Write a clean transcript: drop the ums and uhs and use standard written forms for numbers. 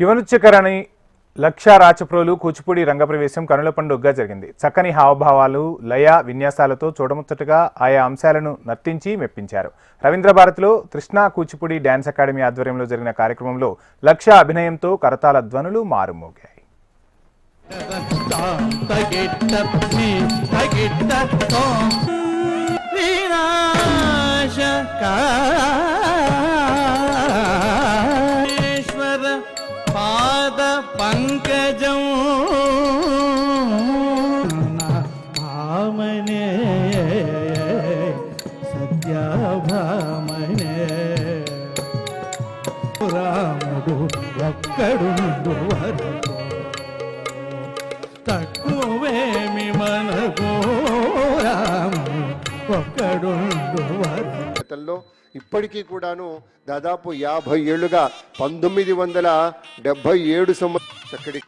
యువనృత్యకరణి లక్ష రాచప్రోలు కూచిపూడి రంగప్రవేశం కనుల పండుగగా జరిగింది. చక్కని హావభావాలు, లయ, విన్యాసాలతో చూడముచ్చటగా ఆయా అంశాలను నర్తించి మెప్పించారు. రవీంద్రభారతిలో కృష్ణా కూచిపూడి డ్యాన్స్ అకాడమీ ఆధ్వర్యంలో జరిగిన కార్యక్రమంలో లక్ష అభినయంతో కరతాళ ధ్వనులు మారుమోగాయి. పాద పంకజం భామనే సత్యభామనే రాముడు ఒక్కడుండు వరకు తక్కువేమి మనకు రాముడు ఒక్కడుండు వరకు. ఇప్పటికీ కూడాను దాదాపు 50 ఏళ్లుగా 1977 సంవత్సరం చక్కటి